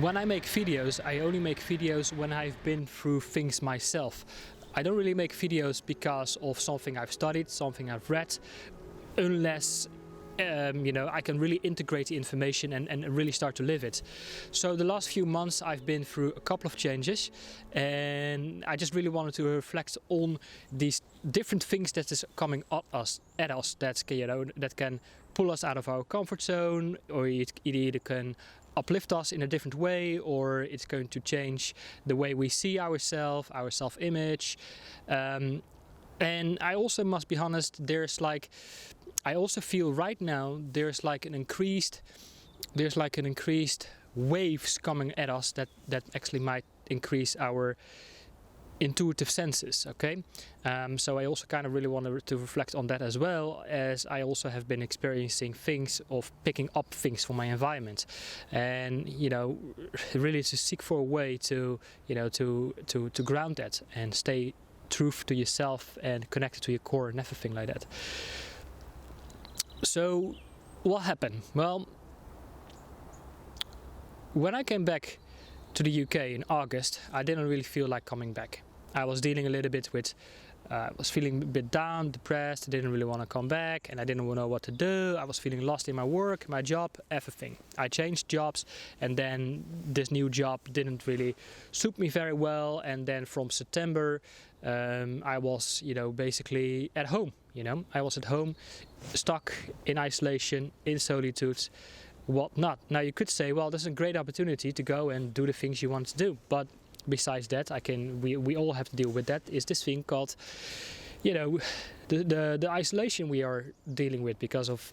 when I make videos, I only make videos when I've been through things myself. I don't really make videos because of something I've studied, something I've read, unless I can really integrate the information and really start to live it. So the last few months I've been through a couple of changes, and I just really wanted to reflect on these different things that is coming at us that can pull us out of our comfort zone, or it either can uplift us in a different way, or it's going to change the way we see ourselves, our self-image. And I also must be honest, I also feel right now there's like an increased waves coming at us that actually might increase our intuitive senses. Okay, so I also kind of really wanted to reflect on that, as well as I also have been experiencing things of picking up things from my environment, and really to seek for a way to to ground that and stay truth to yourself and connected to your core and everything like that. So what happened? Well, when I came back to the UK in August, I didn't really feel like coming back. I was dealing a little bit with, was feeling a bit down, depressed. I didn't really want to come back, and I didn't know what to do. I was feeling lost in my work, my job, everything. I changed jobs, and then this new job didn't really suit me very well. And then from September, I was, basically at home. I was at home, stuck in isolation, in solitude, whatnot. Now you could say, well, this is a great opportunity to go and do the things you want to do, but besides that, we all have to deal with that, is this thing called, the isolation we are dealing with because of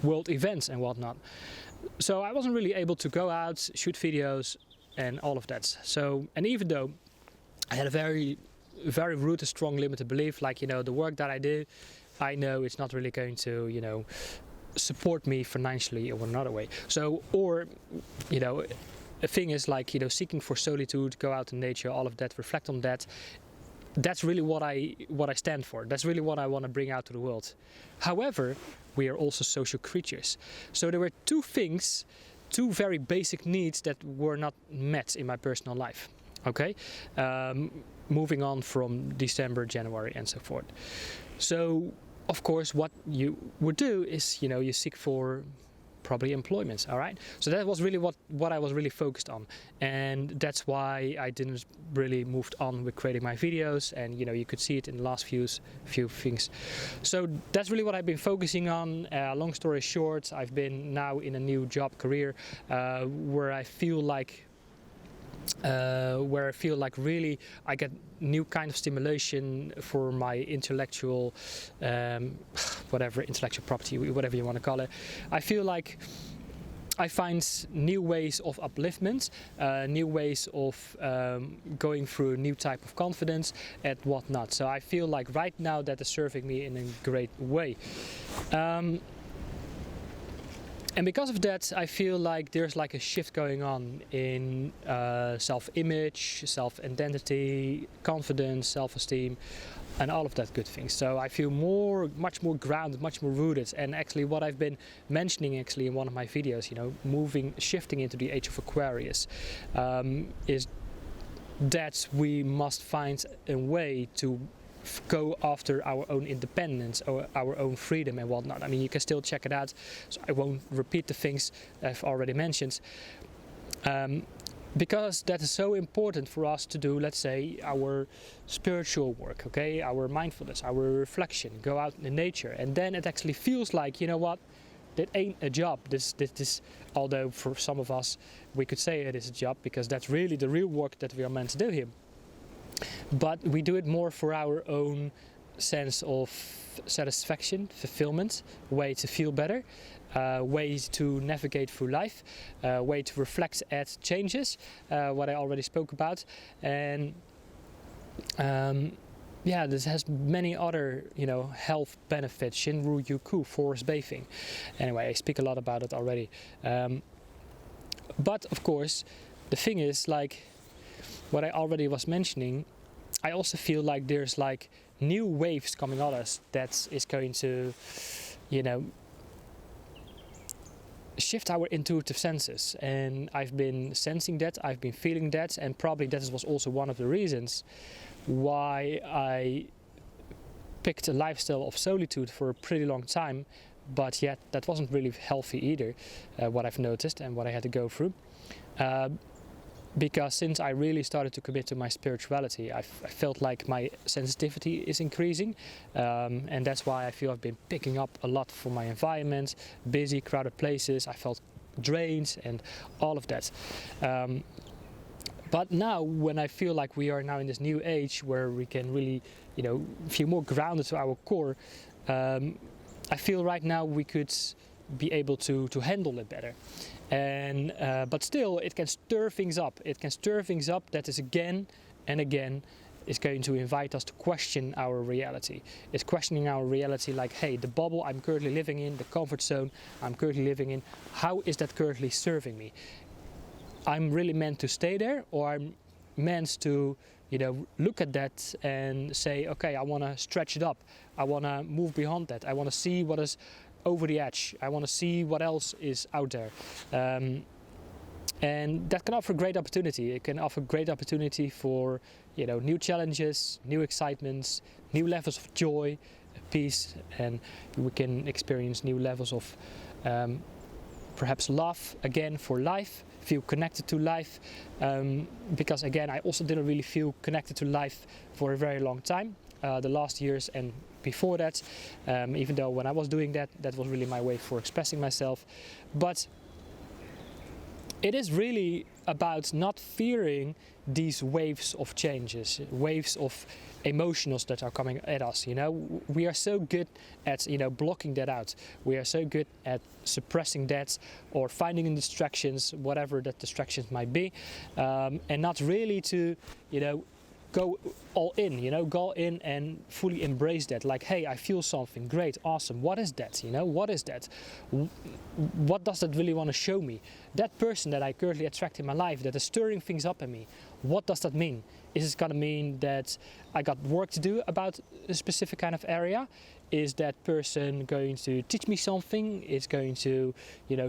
world events and whatnot. So I wasn't really able to go out, shoot videos and all of that. So, and even though I had a very rooted, strong, limited belief, like, the work that I do, I know it's not really going to, support me financially or another way. So, or, the thing is, like, seeking for solitude, go out in nature, all of that, reflect on that. That's really what I stand for. That's really what I want to bring out to the world. However, we are also social creatures. So there were two very basic needs that were not met in my personal life. Okay, moving on from December, January, and so forth. So, of course, what you would do is, you seek for probably employment. All right, so that was really what I was really focused on, and that's why I didn't really moved on with creating my videos. And you could see it in the last few things. So that's really what I've been focusing on. Long story short, I've been now in a new job career where I feel like really I get new kind of stimulation for my intellectual intellectual property, whatever you want to call it. I feel like I find new ways of upliftment, new ways of going through a new type of confidence and whatnot. So I feel like right now that is serving me in a great way. And because of that, I feel like there's like a shift going on in self-image, self-identity, confidence, self-esteem, and all of that good things. So I feel much more grounded, much more rooted. And actually what I've been mentioning in one of my videos, shifting into the age of Aquarius, is that we must find a way to go after our own independence or our own freedom and whatnot. I mean, you can still check it out, so I won't repeat the things I've already mentioned, because that is so important for us to do, let's say, our spiritual work, okay, our mindfulness, our reflection, go out in nature, and then it actually feels like, that ain't a job. This, although for some of us we could say it is a job, because that's really the real work that we are meant to do here. But we do it more for our own sense of satisfaction, fulfillment, way to feel better, ways to navigate through life, way to reflect at changes, what I already spoke about. And this has many other, health benefits. Shinru Yuku, forest bathing. Anyway, I speak a lot about it already. But of course, the thing is, like what I already was mentioning, I also feel like there's like new waves coming at us that is going to, shift our intuitive senses, and I've been sensing that, I've been feeling that, and probably that was also one of the reasons why I picked a lifestyle of solitude for a pretty long time, but yet that wasn't really healthy either, what I've noticed and what I had to go through. Because since I really started to commit to my spirituality, I felt like my sensitivity is increasing, and that's why I feel I've been picking up a lot from my environment, busy, crowded places. I felt drained and all of that. But now, when I feel like we are now in this new age where we can really, feel more grounded to our core, I feel right now we could be able to handle it better. And but still, it can stir things up. It can stir things up that is again and again is going to invite us to question our reality. It's questioning our reality like, hey, the bubble I'm currently living in, the comfort zone I'm currently living in, how is that currently serving me? I'm really meant to stay there, or I'm meant to, look at that and say, okay, I want to stretch it up. I want to move beyond that. I want to see what is over the edge. I want to see what else is out there. And that can offer great opportunity. It can offer great opportunity for, new challenges, new excitements, new levels of joy, peace, and we can experience new levels of perhaps love again for life, feel connected to life, because again I also didn't really feel connected to life for a very long time, the last years and before that, even though when I was doing that was really my way for expressing myself. But it is really about not fearing these waves of changes, waves of emotions that are coming at us. We are so good at blocking that out. We are so good at suppressing that or finding distractions, whatever that distractions might be, and not really to go all in, go in and fully embrace that. Like, hey, I feel something great, awesome. What is that? What is that? What does that really want to show me? That person that I currently attract in my life that is stirring things up in me, what does that mean? Is it going to mean that I got work to do about a specific kind of area? Is that person going to teach me something? Is going to,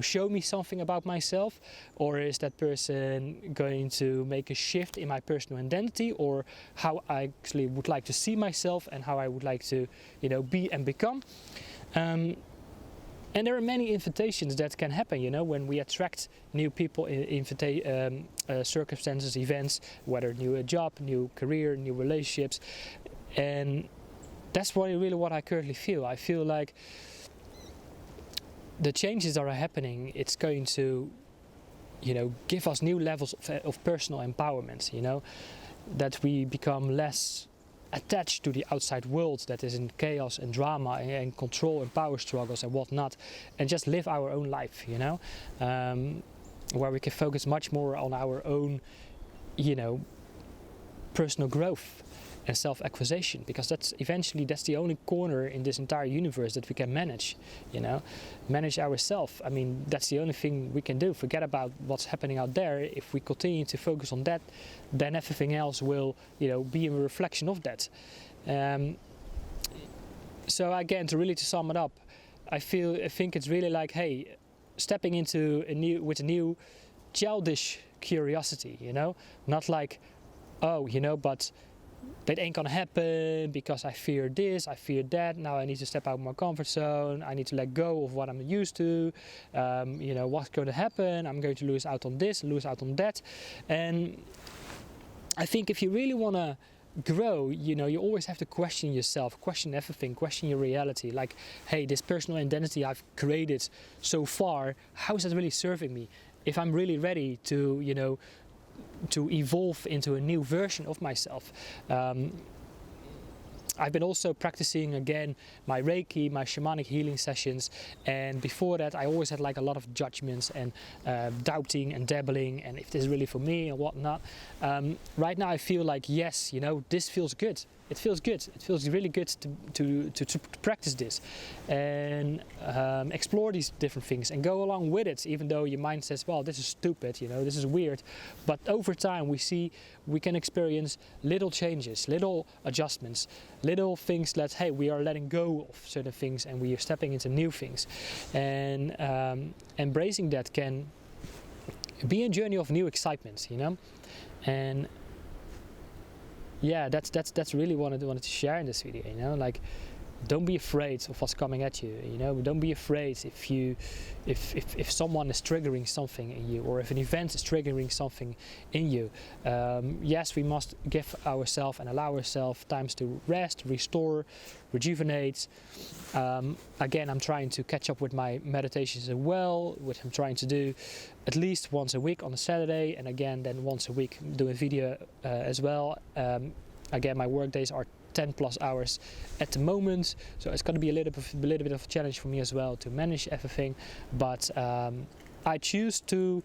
show me something about myself? Or is that person going to make a shift in my personal identity, or how I actually would like to see myself and how I would like to, be and become? And there are many invitations that can happen, when we attract new people, circumstances, events, whether new job, new career, new relationships. And that's really what I currently feel. I feel like the changes that are happening, it's going to, give us new levels of personal empowerment, that we become less attached to the outside world that is in chaos and drama and control and power struggles and whatnot, and just live our own life, where we can focus much more on our own, personal growth and self-acquisition, because that's the only corner in this entire universe that we can manage, manage ourselves. I mean, that's the only thing we can do. Forget about what's happening out there. If we continue to focus on that, then everything else will, be a reflection of that. So again, to sum it up, I think it's really like, hey, stepping into a new childish curiosity, not like, oh, but that ain't gonna happen because I fear this, I fear that. Now I need to step out of my comfort zone. I need to let go of what I'm used to. What's going to happen? I'm going to lose out on this, lose out on that. And I think if you really want to grow, you always have to question yourself, question everything, question your reality. Like, hey, this personal identity I've created so far, how is that really serving me? If I'm really ready to, to evolve into a new version of myself. I've been also practicing again my Reiki, my shamanic healing sessions, and before that I always had like a lot of judgments and doubting and dabbling, and if this is really for me and whatnot. Right now I feel like, yes, this feels good. It feels good. It feels really good to practice this and explore these different things and go along with it, even though your mind says, well, this is stupid, you know, this is weird. But over time we can experience little changes, little adjustments, little things that, hey, we are letting go of certain things and we are stepping into new things. And embracing that can be a journey of new excitement, you know. And yeah, that's really what I wanted to share in this video, you know, like, don't be afraid of what's coming at you, you know. Don't be afraid if someone is triggering something in you, or if an event is triggering something in you. Yes, we must give ourselves and allow ourselves times to rest, restore, rejuvenate. Again, I'm trying to catch up with my meditations as well, which I'm trying to do at least once a week on a Saturday, and again then once a week do a video as well. Again, my work days are 10+ hours at the moment, so it's going to be a little bit of a challenge for me as well to manage everything. But I choose to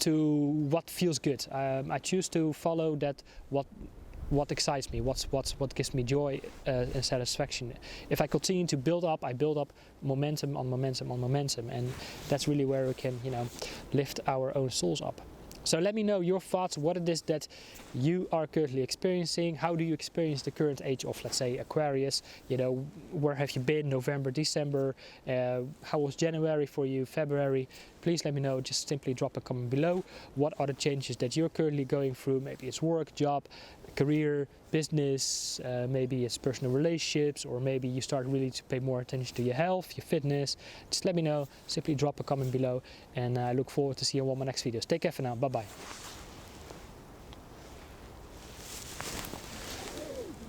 what feels good. I choose to follow that what excites me, what gives me joy and satisfaction. If I continue to build up, I build up momentum on momentum on momentum, and that's really where we can, you know, lift our own souls up. So let me know your thoughts, what it is that you are currently experiencing. How do you experience the current age of, let's say, Aquarius? You know, where have you been, November, December? How was January for you, February? Please let me know, just simply drop a comment below. What are the changes that you're currently going through? Maybe it's work, job, career, business, maybe it's personal relationships, or maybe you start really to pay more attention to your health, your fitness. Just let me know, simply drop a comment below, and I look forward to seeing you on my next videos. Take care for now, bye bye.